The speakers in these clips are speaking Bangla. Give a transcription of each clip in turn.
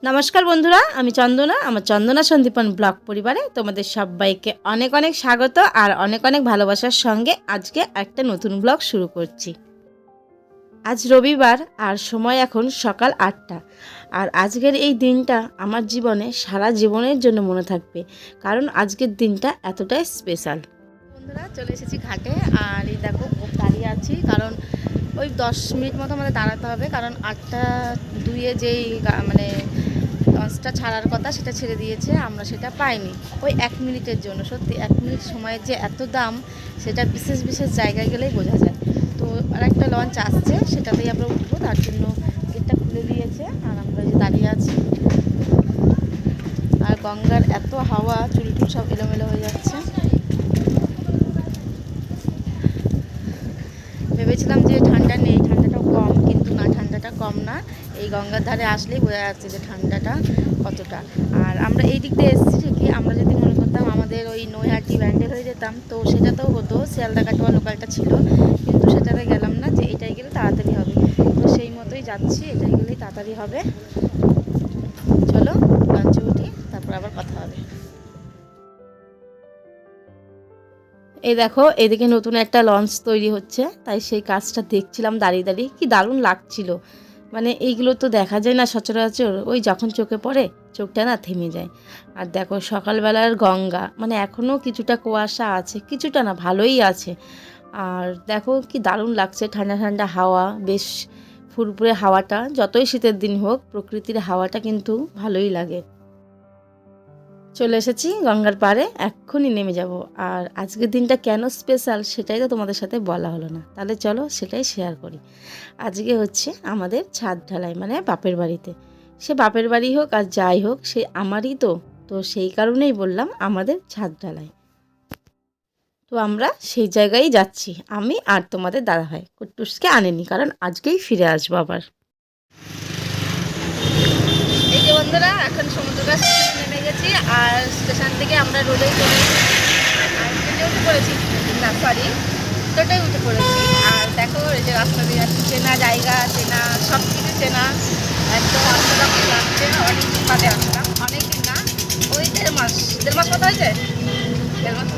নমস্কার বন্ধুরা, আমি চন্দনা। আমার চন্দনা সন্দীপন ব্লগ পরিবারে তোমাদের সবাইকে অনেক অনেক স্বাগত আর অনেক অনেক ভালোবাসার সঙ্গে আজকে একটা নতুন ব্লগ শুরু করছি। আজ রবিবার আর সময় এখন সকাল 8টা। আর আজকের এই দিনটা আমার জীবনে সারা জীবনের জন্য মনে থাকবে, কারণ আজকের দিনটা এতটাই স্পেশাল। বন্ধুরা, চলে এসেছি ঘাটে আর এই দেখো দাঁড়িয়ে আছি, কারণ ওই 10 মিনিট মতো আমাদের দাঁড়াতে হবে, কারণ 8:02 যেই মানে লঞ্চটা ছাড়ার কথা সেটা ছেড়ে দিয়েছে, আমরা সেটা পাইনি ওই 1 মিনিটের জন্য। সত্যি 1 মিনিট সময়ের যে এত দাম সেটা বিশেষ বিশেষ জায়গায় গেলেই বোঝা যায়। তো আর একটা লঞ্চ আসছে, সেটাতেই আমরা উঠবো, তার জন্য গেটটা খুলে দিয়েছে আর আমরা যে দাঁড়িয়ে আছি। আর গঙ্গার এত হাওয়া, চুল টুল সব এলোমেলো হয়ে যাচ্ছে। ভেবেছিলাম যে ঠান্ডা নেই, ঠান্ডাটাও কম, কিন্তু না, ঠান্ডাটা কম না। এই গঙ্গার ধারে আসলেই বোঝা যাচ্ছে যে ঠান্ডাটা কতটা। আর আমরা এই দিক দিয়ে এসেছি ঠিকই, আমরা যদি মনে করতাম আমাদের ওই নৈহাটি ব্যান্ডেল হয়ে যেতাম, তো সেটাতেও হতো, শিয়ালদা কাটোয়া লোকালটা ছিল, কিন্তু সেটাতে গেলাম না, যে এটাই গেলে তাড়াতাড়ি হবে। তো সেই মতোই যাচ্ছি, এটাই গেলেই তাড়াতাড়ি হবে। চলো লঞ্চে উঠি, তারপর আবার কথা হবে। এই দেখো, এদিকে নতুন একটা লঞ্চ তৈরি হচ্ছে, তাই সেই কাজটা দেখছিলাম দাঁড়িয়ে দাঁড়িয়ে। কি দারুণ লাগছিল, মানে এইগুলো তো দেখা যায় না সচরাচর, ওই যখন চোখে পড়ে চোখটা না থেমে যায়। আর দেখো সকালবেলার গঙ্গা, মানে এখনও কিছুটা কুয়াশা আছে, কিছুটা না, ভালোই আছে। আর দেখো কি দারুণ লাগছে, ঠান্ডা ঠান্ডা হাওয়া, বেশ ফুরফুরে হাওয়াটা। যতই শীতের দিন হোক, প্রকৃতির হাওয়াটা কিন্তু ভালোই লাগে। চলে এসেছি গঙ্গার পাড়ে, এক্ষুনি নেমে যাব। আর আজকের দিনটা কেন স্পেশাল সেটাই তো তোমাদের সাথে বলা হলো না, তাহলে চলো সেটাই শেয়ার করি। আজকে হচ্ছে আমাদের ছাদ ঢালাই, মানে বাপের বাড়িতে। সে বাপের বাড়ি হোক আর যাই হোক, সে আমারই তো, তো সেই কারণেই বললাম আমাদের ছাদ ঢালাই। তো আমরা সেই জায়গায় যাচ্ছি, আমি আর তোমাদের দাদাভাই। কুট্টুসকে আনেনি, কারণ আজকেই ফিরে আসবো আবার। এই যে বন্ধুরা, এখন সমুদ্রটা নেমে গেছি আর স্টেশন থেকে আমরা রোডেই চলে এসেছি। আর ট্রেনে উঠে পড়েছি, না সরি, টোটোয় উঠে পড়েছি। আর দেখো এই যে রাস্তা দিয়ে যাচ্ছি, চেনা জায়গা, চেনা সব কিছু চেনা, একদম অন্যরকম লাগছে। অনেকদিন বাদে আসলাম, অনেকদিন না, ওই 1.5 মাস, 1.5 মাস কত হয়েছে, 1.5 মাস,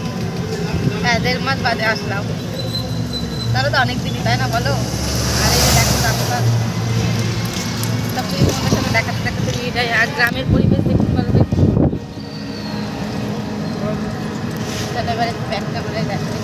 হ্যাঁ 1.5 মাস বাদে আসলাম। তাহলে তো অনেক দিনই, তাই না বলো? আর এই যে দেখো রাস্তা, সব কিছু তোমাদের সাথে দেখাতে দেখাতে নিয়ে যাই। আর গ্রামের পরিবেশ দেখতে পারবে। তাহলে এবার একটু ব্যাক ক্যামেরায় দেখাই।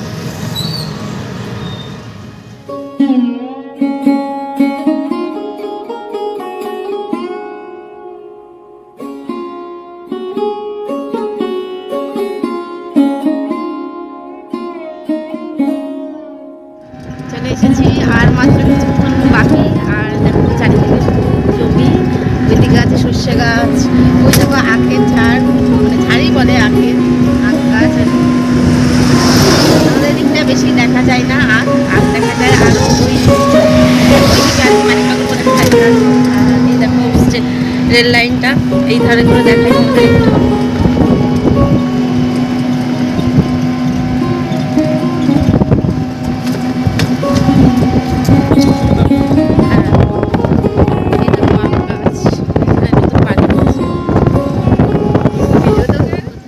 চলে এসেছি, আর মাত্র কিছুক্ষণ বাকি। আর দেখো চারিদিকে শুধু জমি, ওইদিকে আছে সর্ষে গাছ, ওই দেখো আখের ঝাড়, মানে ঝাড়ই বলে, আখের আখ গাছ। আমাদের দিকটা বেশি দেখা যায় না, আখ দেখা যায় আরও ওই ওইদিকে আছে, মানে কাকুর করে খাই। আর এই দেখো রেল লাইনটা এই ধারে করে দেখাই তোমাদের একটু।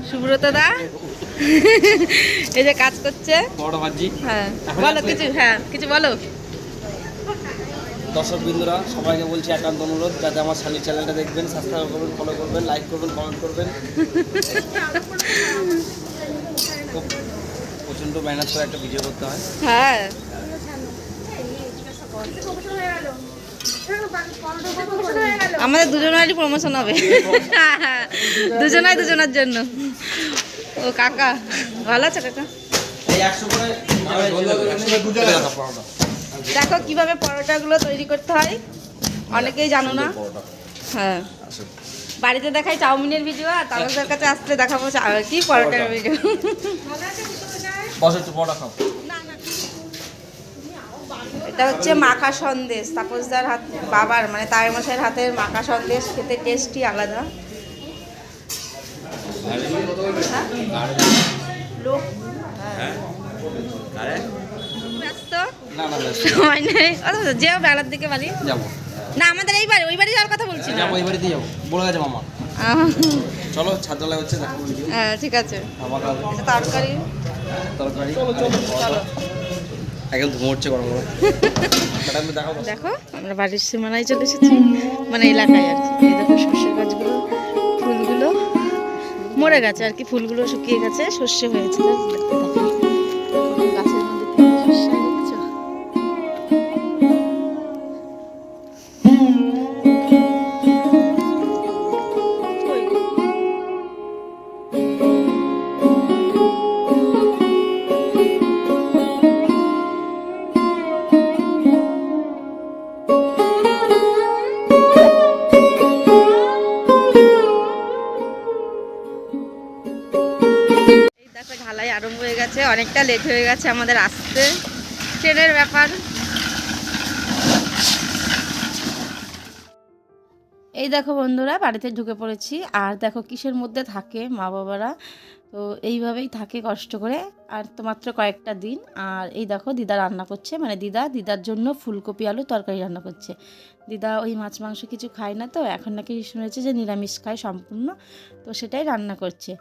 সুব্রতদা এই যে কাজ করছে, হ্যাঁ বলো কিছু, হ্যাঁ কিছু বলো। দর্শক বিন্দুরা, সবাইকে বলছি একান্ত অনুরোধ, যাতে আমার শালির চ্যানেলটা দেখবেন, সাবস্ক্রাইব করবেন, ফলো করবেন, লাইক করবেন, কমেন্ট করবেন। খুব প্রচণ্ড মেহনত করে একটা ভিডিও করতে হয়। হ্যাঁ আমাদের দুজনেরই প্রমোশন হবে, দুজনের জন্য। ও কাকা ভালো আছে? কাকা দেখো কিভাবে পরোটাগুলো তৈরি করতে হয়, অনেকেই জানো না। হ্যাঁ, বাড়িতে দেখাই চাউমিনের ভিডিও, আর তাদের কাছে আসলে দেখাবো কি পরোটার ভিডিও। এটা হচ্ছে মাখা সন্দেশ, তাপসদার হাত, বাবার মানে তাই মশাইয়ের হাতের মাখা সন্দেশ, খেতে টেস্টি আলাদা। লোক ব্যস্ত সময় নেই, যেও বেলার দিকে বাড়ি যাবো। না আমাদের এই বাড়ি ওই বাড়ি যাওয়ার কথা বলছি না। যাবো ওই বাড়িতে যাবো, বলে গেছে মামা। চলো ছাদতলায় হচ্ছে দেখো। হ্যাঁ ঠিক আছে। আমাকে এটা তরকারি তরকারি চলো। একদম ধুমো উঠছে গরম গরম। ম্যাডাম দেখাও। দেখো আমরা বাড়ির সীমানায় চলে এসেছি, মানে এলাকায় আর কি। এই দেখো সর্ষের গাছগুলো, ফুলগুলো মরে গেছে আর কি, ফুলগুলো শুকিয়ে গেছে, সর্ষে হয়েছে। গাছের মধ্যে কি সর্ষে দেখছো? ঢালাই আরম্ভ হয়ে গেছে, অনেকটা লেট হয়ে গেছে আমাদের আসতে, ট্রেনের ব্যাপার। এই দেখো বন্ধুরা বাড়িতে ঢুকে পড়েছি, আর দেখো কিসের মধ্যে থাকে মা বাবারা, তো এইভাবেই থাকে কষ্ট করে। আর তো মাত্র কয়েকটা দিন। আর এই দেখো দিদা রান্না করছে, মানে দিদার জন্য ফুলকপি আলু তরকারি রান্না করছে। দিদা ওই মাছ মাংস কিছু খায় না, তো এখন নাকি শুনেছে যে নিরামিষ খায় সম্পূর্ণ, তো সেটাই রান্না করছে।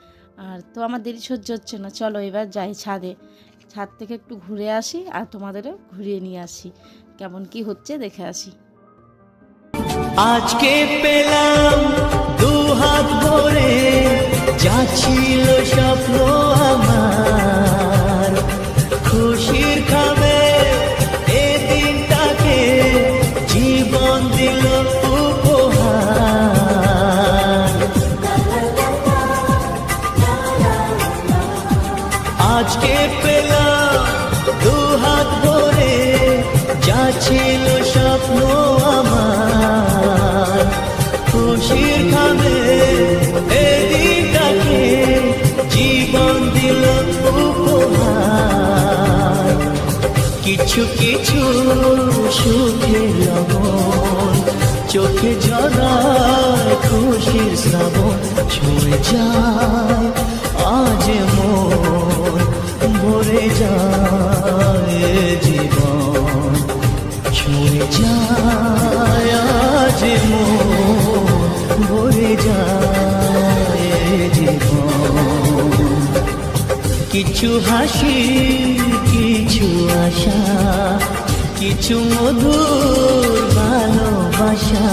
আর তো আমার দেরি সহ্য হচ্ছে না, চলো এবার যাই ছাদে, ছাদ থেকে একটু ঘুরে আসি আর তোমাদেরও ঘুরিয়ে নিয়ে আসি, কেমন কি হচ্ছে দেখে আসি। আজকে পেলাম দু হাত ভরে যা ছিল স্বপ্ন আমার, খুশির খাবে এ দিনটাকে জীবন দিল উপহার। আজকে পেলাম দু হাত ভরে যা ছিল স্বপ্ন আমার, খুশির খাবে এদিনটাকে জীবন দিল উপহার। কিছু কিছু সুখে লবণ চোখে জড়ায় খুশির শ্রাবণ, ছুঁয়ে যায় আজ মন ভরে যায় জীবন, ছুঁয়ে যায় আজ মন ভরে যায় জীবন। কিছু হাসি কিছু আশা, কিছু মধুর ভালোবাসা।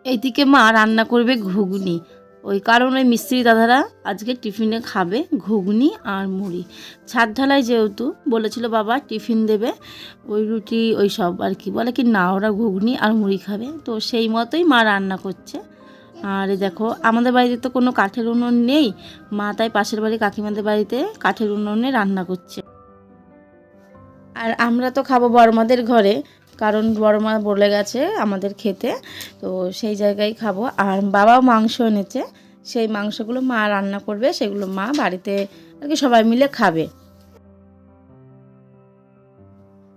এইদিকে মা রান্না করবে ঘুগনি, ওই কারণ ওই মিস্ত্রি দাদারা আজকে টিফিনে খাবে ঘুগনি আর মুড়ি। ছাদ ঢালাই যেহেতু বলেছিল বাবা টিফিন দেবে, ওই রুটি ওই সব আর কি, বলে কি না ওরা ঘুগনি আর মুড়ি খাবে, তো সেই মতোই মা রান্না করছে। আর দেখো আমাদের বাড়িতে তো কোনো কাঠের উনুন নেই, মা তাই পাশের বাড়ি কাকিমাদের বাড়িতে কাঠের উনুনে রান্না করছে। আর আমরা তো খাবো বড়মাদের ঘরে, কারণ বড়মা বলে গেছে আমাদের খেতে, তো সেই জায়গায় খাবো। আর বাবাও মাংস এনেছে, সেই মাংসগুলো মা রান্না করবে, সেগুলো মা বাড়িতে আর কি সবাই মিলে খাবে।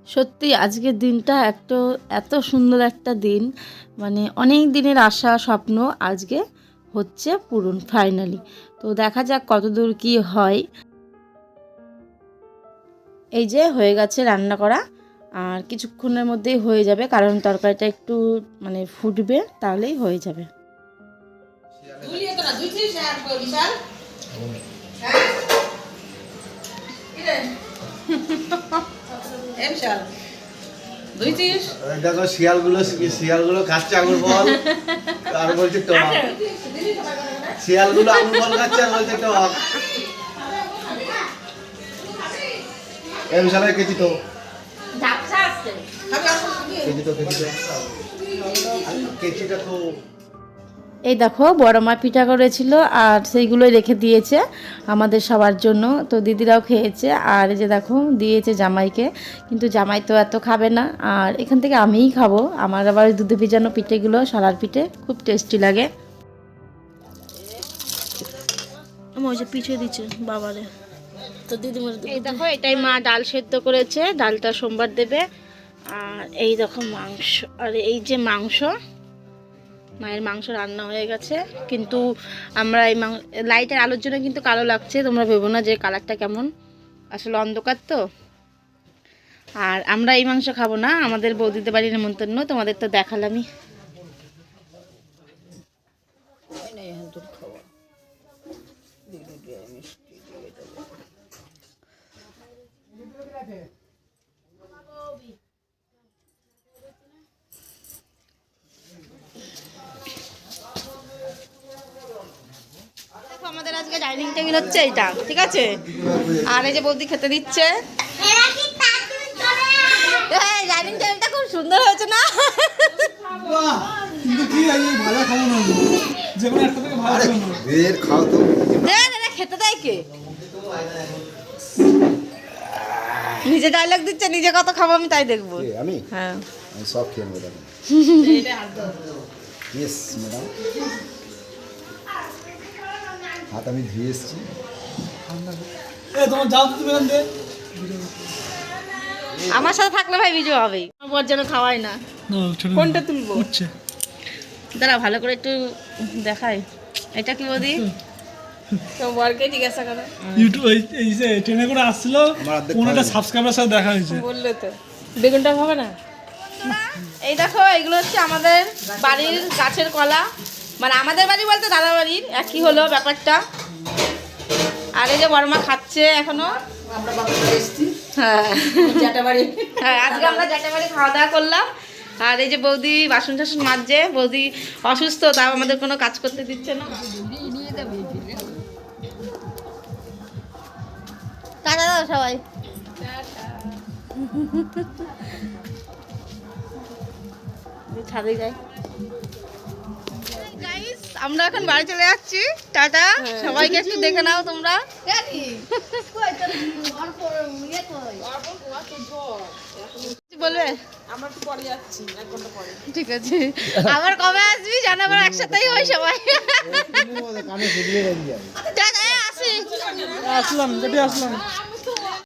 সত্যি আজকের দিনটা এত সুন্দর একটা দিন, মানে অনেক দিনের আশা স্বপ্ন আজকে হচ্ছে পূরণ ফাইনালি। তো দেখা যাক কতদূর কি হয়। এই যে হয়ে গেছে রান্না করা, আর কিছুক্ষণের মধ্যেই হয়ে যাবে, কারণ তরকারিটা একটু মানে ফুটবে, তাহলেই হয়ে যাবে। দেখো শিয়ালগুলো খাচ্ছে আঙুর ফল আর বলছে টক, শিয়ালগুলো আঙুর ফল খাচ্ছে আর বলছে টক। এম শালায় কেজি তো কেজিটা তো। এই দেখো বড় মা পিঠা করেছিল আর সেইগুলোই রেখে দিয়েছে আমাদের সবার জন্য, তো দিদিরাও খেয়েছে। আর এই যে দেখো দিয়েছে জামাইকে, কিন্তু জামাই তো এত খাবে না, আর এখান থেকে আমিই খাবো। আমার আবার দুধে ভিজানো পিঠেগুলো সালার পিঠে খুব টেস্টি লাগে। আমার যে পিঠে দিচ্ছে বাবারে, তো দিদিমার এই দেখো এটাই মা ডাল সেদ্ধ করেছে, ডালটা সোমবার দেবে। আর এই দেখো মাংস, আর এই যে মাংস, মায়ের মাংস রান্না হয়ে গেছে। কিন্তু আমরা এই লাইটের আলোর জন্য কিন্তু কালো লাগছে, তোমরা ভেবো না যে কালারটা কেমন, আসলে অন্ধকার তো। আর আমরা এই মাংস খাবো না, আমাদের বৌদিদের বাড়ির নেমন্তন্ন, তোমাদের তো দেখালামই। আমাদের আজকে ডাইনিং টেবিল হচ্ছে এইটা, ঠিক আছে। আর এই যে বৌদি খেতে দিচ্ছে, ডাইনিং টেবিলটা খুব সুন্দর হয়েছে না? খেতে দেয় কে? নিজে ডায়লগ দিচ্ছে, নিজে কত খাবো আমি তাই দেখবো। আমি হ্যাঁ, আমি সব খেয়ে নেবো দাদা। ইয়েস ম্যাডাম, হাত আমি ধুয়ে এসেছি। আমার সাথে থাকলে ভাই ভিডিও হবেই, আমার যেন খাওয়াই না। কোনটা তুলবো? দাঁড়া ভালো করে একটু দেখাই, এটা কি বৌদি? বরকে জিজ্ঞাসা করো। ইউটিউব এই যে ট্রেনে করে আসছিল, আমার অর্ধেক কোনটা খাওয়া সাবস্ক্রাইবার সাথে দেখা হয়েছে। বললে তো বেগুনটা হবে না। এই দেখো, এগুলো হচ্ছে আমাদের বাড়ির গাছের কলা, মানে আমাদের বাড়ি বলতে দাদা বাড়ির একই হলো ব্যাপারটা। আর এই যে বড়মা খাচ্ছে এখনো। হ্যাঁ হ্যাঁ, আজকে আমরা জ্যাঠাবাড়ি খাওয়া দাওয়া করলাম। আর এই যে বৌদি বাসন টাসন মাজছে, বৌদি অসুস্থ, তাও আমাদের কোনো কাজ করতে দিচ্ছে না। টাটা দাও সবাই। ছাদে যাই। গাইস, আমরা এখন বাড়ি চলে যাচ্ছি, টাটা। সবাইকে একটু দেখে নাও তোমরা। বলবে আমরা একটু পরে যাচ্ছি, 1 ঘন্টা পরে। ঠিক আছে, আবার কবে আসবি জানা, আবার একসাথেই হয় সবাই। টাটা, আসি। আসলাম, আসলাম।